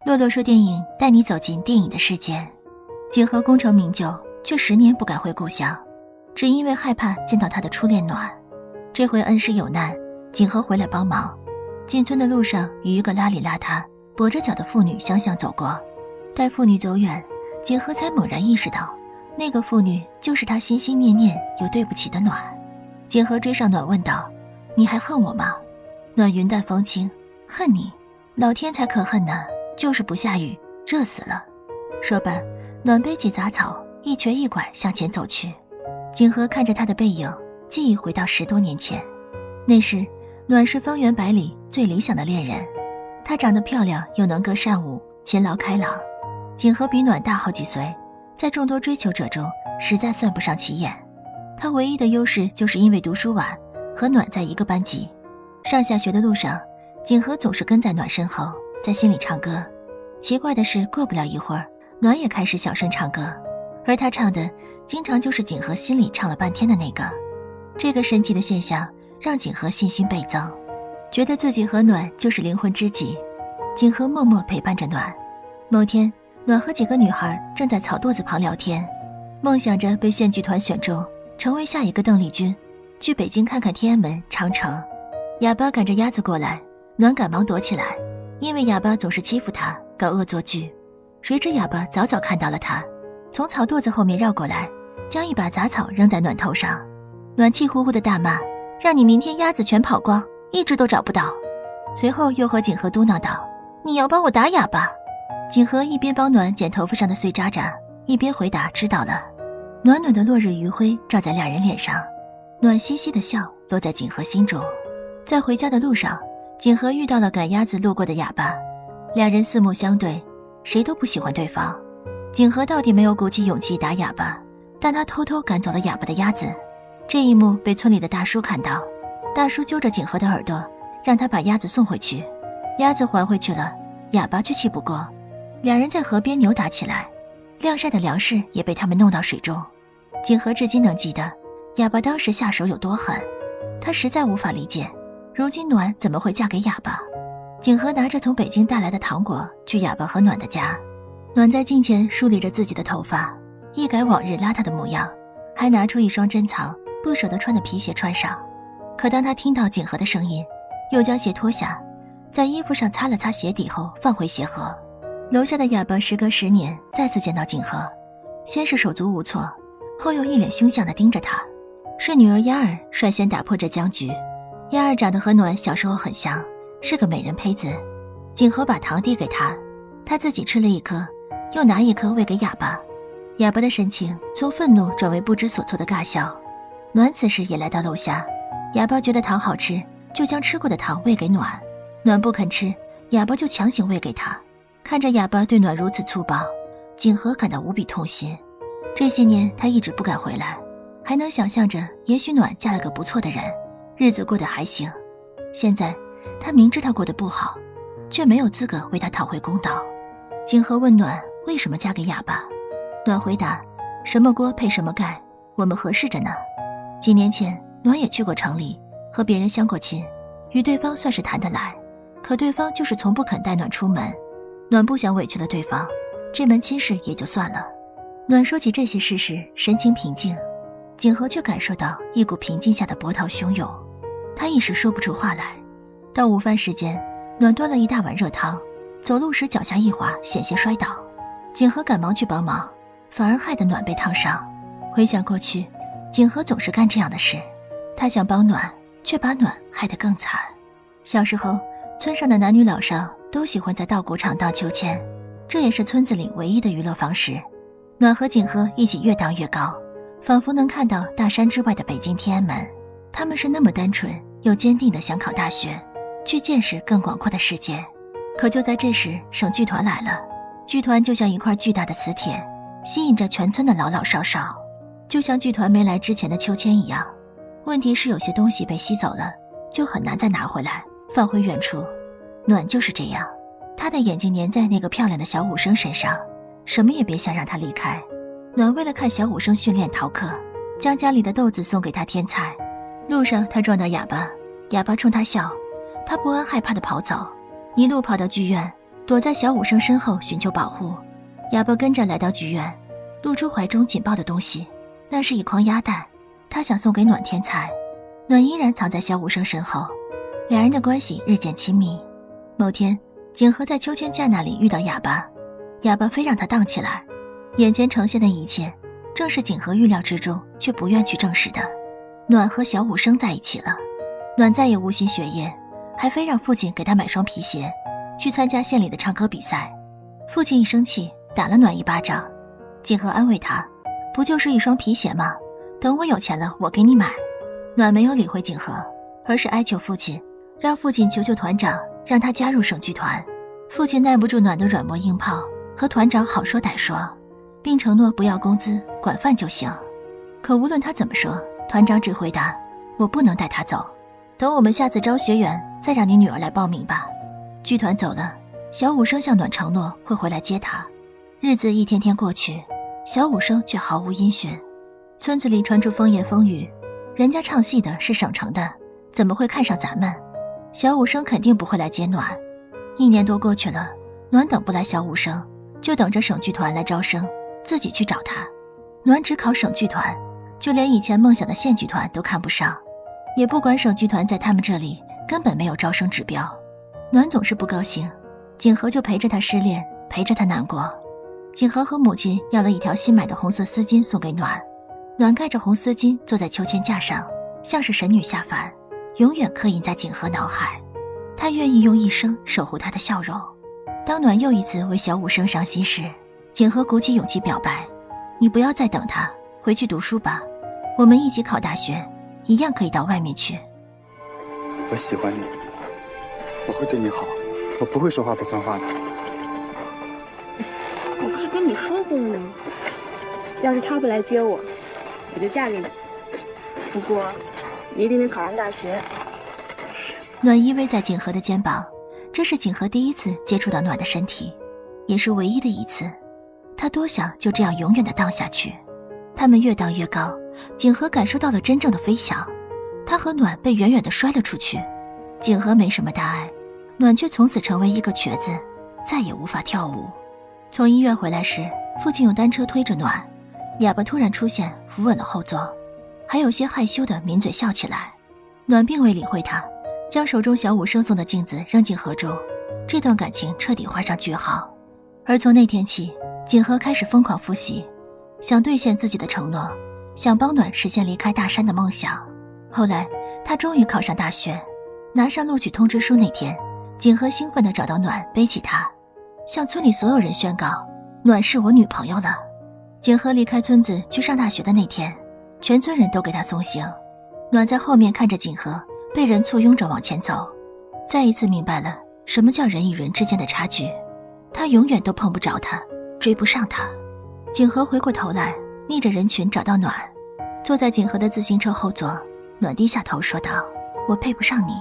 洛洛说电影带你走进电影的世界。景和功成名就，却10年不敢回故乡，只因为害怕见到他的初恋暖。这回恩师有难，景和回来帮忙。进村的路上，与一个邋里邋遢、跛着脚的妇女相向走过。待妇女走远，景和才猛然意识到，那个妇女就是他心心念念又对不起的暖。景和追上暖问道：“你还恨我吗？”暖云淡风轻：“恨你？老天才可恨呢，就是不下雨，热死了。”说罢，暖背起杂草，一瘸一拐向前走去。景和看着他的背影，记忆回到10多年前。那时，暖是方圆百里最理想的恋人。她长得漂亮，又能歌善舞，勤劳开朗。景和比暖大好几岁，在众多追求者中，实在算不上起眼。他唯一的优势就是因为读书晚，和暖在一个班级。上下学的路上，景和总是跟在暖身后，在心里唱歌。奇怪的是，过不了一会儿，暖也开始小声唱歌，而他唱的经常就是景和心里唱了半天的那个。这个神奇的现象让景和信心倍增，觉得自己和暖就是灵魂知己。景和默默陪伴着暖。某天，暖和几个女孩正在草垛子旁聊天，梦想着被县剧团选中，成为下一个邓丽君，去北京看看天安门、长城。哑巴赶着鸭子过来，暖赶忙躲起来，因为哑巴总是欺负他，搞恶作剧。谁知哑巴早早看到了他，从草垛子后面绕过来，将一把杂草扔在暖头上。暖气呼呼地大骂：“让你明天鸭子全跑光，一只都找不到。”随后又和景和嘟囔道：“你要帮我打哑巴。”景和一边帮暖捡头发上的碎渣渣，一边回答：“知道了。”暖暖的落日余晖照在两人脸上，暖兮兮的笑落在景和心中。在回家的路上，景和遇到了赶鸭子路过的哑巴，两人四目相对，谁都不喜欢对方。景和到底没有鼓起勇气打哑巴，但他偷偷赶走了哑巴的鸭子。这一幕被村里的大叔看到，大叔揪着景和的耳朵，让他把鸭子送回去。鸭子还回去了，哑巴却气不过，两人在河边扭打起来，晾晒的粮食也被他们弄到水中。景和至今能记得哑巴当时下手有多狠，他实在无法理解，如今暖怎么会嫁给哑巴。景和拿着从北京带来的糖果去哑巴和暖的家，暖在镜前梳理着自己的头发，一改往日邋遢的模样，还拿出一双珍藏不舍得穿的皮鞋穿上。可当他听到景和的声音，又将鞋脱下，在衣服上擦了擦鞋底后放回鞋盒。楼下的哑巴时隔10年再次见到景和，先是手足无措，后又一脸凶相地盯着他。是女儿丫儿率先打破这僵局。丫儿长得和暖小时候很像，是个美人胚子。景和把糖递给她，她自己吃了一颗，又拿一颗喂给哑巴。哑巴的神情从愤怒转为不知所措的尬笑。暖此时也来到楼下，哑巴觉得糖好吃，就将吃过的糖喂给暖。暖不肯吃，哑巴就强行喂给他。看着哑巴对暖如此粗暴，景和感到无比痛心。这些年他一直不敢回来，还能想象着也许暖嫁了个不错的人，日子过得还行。现在他明知他过得不好，却没有资格为他讨回公道。景和问暖为什么嫁给哑巴，暖回答：什么锅配什么盖，我们合适着呢。几年前暖也去过城里，和别人相过亲，与对方算是谈得来，可对方就是从不肯带暖出门。暖不想委屈了对方，这门亲事也就算了。暖说起这些事时神情平静，景和却感受到一股平静下的波涛汹涌，他一时说不出话来。到午饭时间，暖端了一大碗热汤，走路时脚下一滑，险些摔倒。景和赶忙去帮忙，反而害得暖被烫伤。回想过去，景和总是干这样的事，他想帮暖，却把暖害得更惨。小时候，村上的男女老少都喜欢在稻谷场荡秋千，这也是村子里唯一的娱乐方式。暖和景和一起越荡越高，仿佛能看到大山之外的北京天安门。他们是那么单纯又坚定地想考大学，去见识更广阔的世界。可就在这时，省剧团来了。剧团就像一块巨大的磁铁，吸引着全村的老老少少，就像剧团没来之前的秋千一样。问题是有些东西被吸走了，就很难再拿回来，放回原处。暖就是这样，他的眼睛粘在那个漂亮的小武生身上，什么也别想让他离开。暖为了看小武生训练逃课，将家里的豆子送给他添菜。路上他撞到哑巴，哑巴冲他笑，他不安害怕地跑走，一路跑到剧院，躲在小武生身后寻求保护。哑巴跟着来到剧院，露出怀中紧抱的东西，那是一筐鸭蛋，他想送给暖天才。暖依然藏在小武生身后，两人的关系日渐亲密。某天，景和在秋千架那里遇到哑巴，哑巴非让他荡起来。眼前呈现的一切正是景和预料之中却不愿去证实的。暖和小武生在一起了，暖再也无心学业，还非让父亲给他买双皮鞋去参加县里的唱歌比赛。父亲一生气打了暖一巴掌，景和安慰他，不就是一双皮鞋吗？等我有钱了我给你买。暖没有理会景和，而是哀求父亲，让父亲求求团长让他加入省剧团。父亲耐不住暖的软磨硬泡，和团长好说歹说，并承诺不要工资，管饭就行。可无论他怎么说，团长只回答，我不能带他走，等我们下次招学员再让你女儿来报名吧。剧团走了，小武生向暖承诺会回来接他。日子一天天过去，小武生却毫无音讯。村子里传出风言风语，人家唱戏的是省城的，怎么会看上咱们？小武生肯定不会来接暖。1年多过去了，暖等不来小武生，就等着省剧团来招生，自己去找他。暖只考省剧团，就连以前梦想的县剧团都看不上，也不管省剧团在他们这里根本没有招生指标。暖总是不高兴，景和就陪着他失恋，陪着他难过。景和和母亲要了一条新买的红色丝巾送给暖，暖盖着红丝巾坐在秋千架上，像是神女下凡，永远刻印在景和脑海。他愿意用一生守护她的笑容。当暖又一次为小武生伤心时，景和鼓起勇气表白，你不要再等他，回去读书吧，我们一起考大学，一样可以到外面去。我喜欢你，我会对你好，我不会说话不算话的。我不是跟你说过了吗？要是他不来接我，我就嫁给你。不过，你一定得考上大学。暖依偎在景和的肩膀，这是景和第一次接触到暖的身体，也是唯一的一次。他多想就这样永远地荡下去。他们越荡越高，景和感受到了真正的飞翔。他和暖被远远地摔了出去。景和没什么大碍，暖却从此成为一个瘸子，再也无法跳舞。从医院回来时，父亲用单车推着暖，哑巴突然出现，扶稳了后座，还有些害羞地抿嘴笑起来。暖并未理会他，将手中小武生送的镜子扔进河中，这段感情彻底画上句号。而从那天起，景和开始疯狂复习，想兑现自己的承诺，想帮暖实现离开大山的梦想。后来他终于考上大学，拿上录取通知书那天，景和兴奋地找到暖，背起他，向村里所有人宣告，暖是我女朋友了。景和离开村子去上大学的那天，全村人都给他送行。暖在后面看着景和被人簇拥着往前走，再一次明白了什么叫人与人之间的差距。他永远都碰不着他，追不上他。景和回过头来，逆着人群找到暖，坐在景和的自行车后座。暖低下头说道，我配不上你。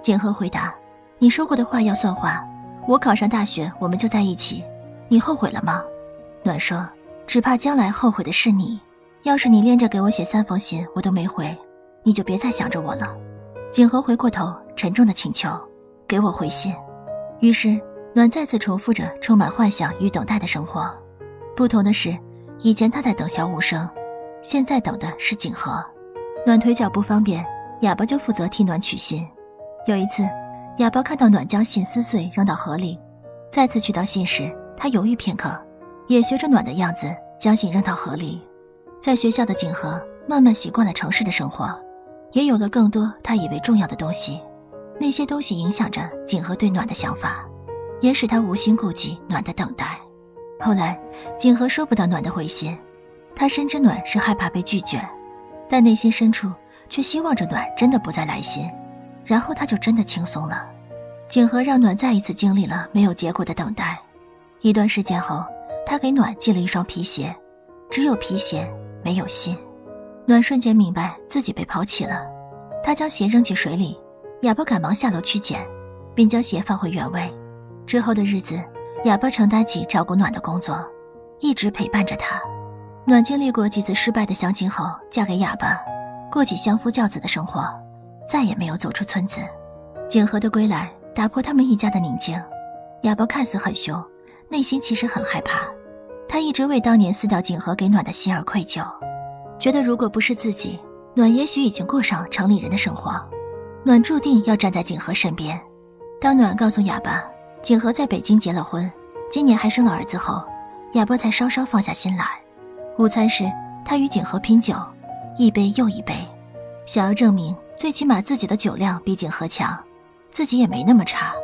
景和回答，你说过的话要算话，我考上大学我们就在一起，你后悔了吗？暖说，只怕将来后悔的是你，要是你连着给我写3封信我都没回，你就别再想着我了。景和回过头沉重的请求，给我回信。于是暖再次重复着充满幻想与等待的生活。不同的是，以前他在等小武生，现在等的是景和。暖腿脚不方便，哑巴就负责替暖取信。有一次，哑巴看到暖将信撕碎扔到河里，再次取到信时，他犹豫片刻，也学着暖的样子将信扔到河里。在学校的景和慢慢习惯了城市的生活，也有了更多他以为重要的东西。那些东西影响着景和对暖的想法，也使他无心顾及暖的等待。后来景和收不到暖的回信，他深知暖是害怕被拒绝，但内心深处却希望着暖真的不再来信，然后他就真的轻松了。景和让暖再一次经历了没有结果的等待。一段时间后，他给暖寄了一双皮鞋，只有皮鞋没有信。暖瞬间明白自己被抛弃了，他将鞋扔进水里，哑巴赶忙下楼去捡，并将鞋放回原位。之后的日子，哑巴承担起照顾暖的工作，一直陪伴着他。暖经历过几次失败的相亲后，嫁给哑巴，过起相夫教子的生活，再也没有走出村子。景和的归来打破他们一家的宁静。哑巴看似很凶，内心其实很害怕。他一直为当年撕掉景和给暖的心而愧疚，觉得如果不是自己，暖也许已经过上城里人的生活。暖注定要站在景和身边。当暖告诉哑巴景和在北京结了婚，今年还生了儿子后，哑巴才稍稍放下心来。午餐时，他与景和拼酒，一杯又一杯，想要证明最起码自己的酒量比景和强，自己也没那么差。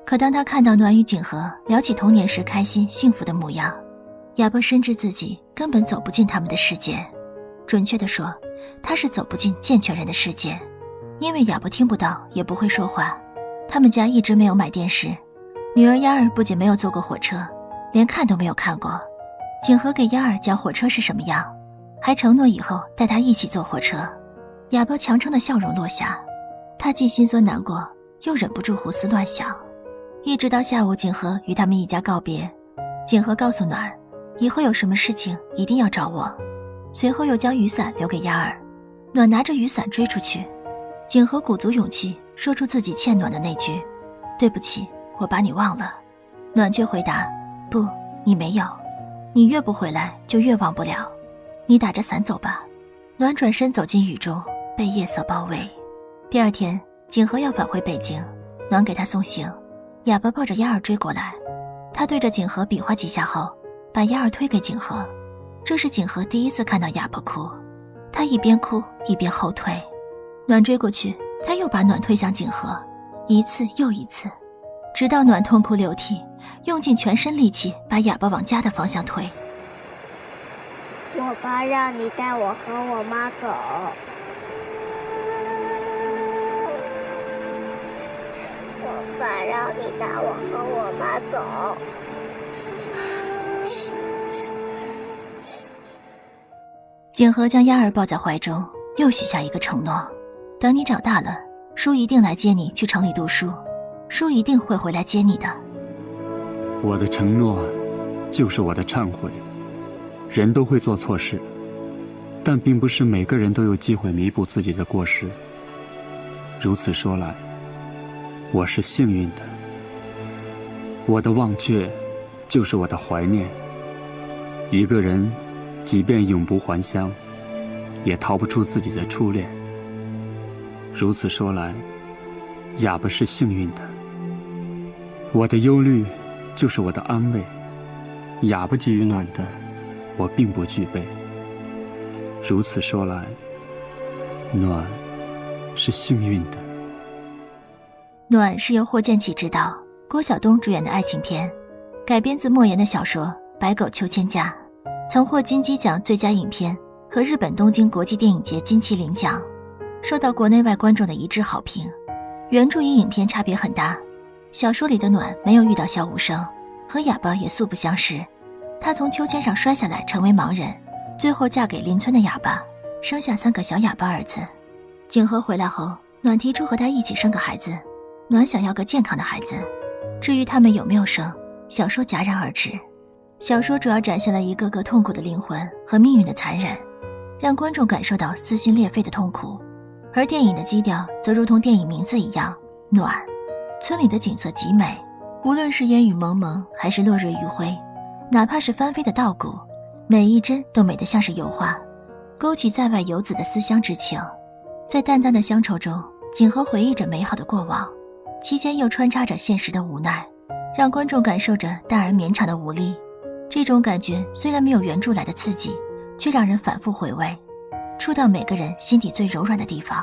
可当他看到暖与景和聊起童年时开心幸福的模样，哑巴深知自己根本走不进他们的世界。准确地说，他是走不进健全人的世界。因为哑巴听不到也不会说话，他们家一直没有买电视，女儿丫儿不仅没有坐过火车，连看都没有看过。景和给丫儿讲火车是什么样，还承诺以后带她一起坐火车。哑巴强撑的笑容落下，他既心酸难过，又忍不住胡思乱想。一直到下午，景和与他们一家告别，景和告诉暖，以后有什么事情一定要找我。随后又将雨伞留给丫儿，暖拿着雨伞追出去。景和鼓足勇气说出自己欠暖的那句：“对不起，我把你忘了。”暖却回答：“不，你没有，你越不回来就越忘不了。你打着伞走吧。”暖转身走进雨中，被夜色包围。第二天，景和要返回北京，暖给他送行。哑巴抱着丫儿追过来，他对着景和比划几下后，把丫儿推给景和。这是景和第一次看到哑巴哭，他一边哭一边后退。暖追过去，他又把暖推向景和，一次又一次，直到暖痛哭流涕，用尽全身力气把哑巴往家的方向推。我爸让你带我和我妈走。我爸让你带我和我妈走。景和将丫儿抱在怀中，又许下一个承诺：等你长大了，叔一定来接你去城里读书，叔一定会回来接你的。我的承诺就是我的忏悔。人都会做错事，但并不是每个人都有机会弥补自己的过失。如此说来，我是幸运的。我的忘却就是我的怀念。一个人即便永不还乡，也逃不出自己的初恋。如此说来，哑巴是幸运的。我的忧虑就是我的安慰。哑巴给予暖的，我并不具备。如此说来，暖是幸运的。暖是由霍建起执导，郭晓东主演的爱情片，改编自莫言的小说《白狗秋千架》，曾获金鸡奖最佳影片和日本东京国际电影节金麒麟奖，受到国内外观众的一致好评。原著与影片差别很大，小说里的暖没有遇到萧无声，和哑巴也素不相识。她从秋千上摔下来成为盲人，最后嫁给邻村的哑巴，生下3个小哑巴儿子。景和回来后，暖提出和他一起生个孩子，暖想要个健康的孩子。至于他们有没有生，小说戛然而止。小说主要展现了一个个痛苦的灵魂和命运的残忍，让观众感受到撕心裂肺的痛苦。而电影的基调则如同电影名字一样，暖。村里的景色极美，无论是烟雨蒙蒙还是落日余晖，哪怕是翻飞的稻谷，每一帧都美得像是油画，勾起在外游子的思乡之情。在淡淡的乡愁中，景和回忆着美好的过往，期间又穿插着现实的无奈，让观众感受着淡而绵长的无力。这种感觉虽然没有原著来的刺激，却让人反复回味，触到每个人心底最柔软的地方。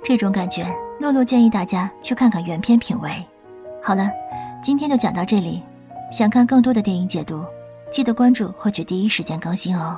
这种感觉，洛洛建议大家去看看原片品味。好了，今天就讲到这里。想看更多的电影解读，记得关注获取第一时间更新哦。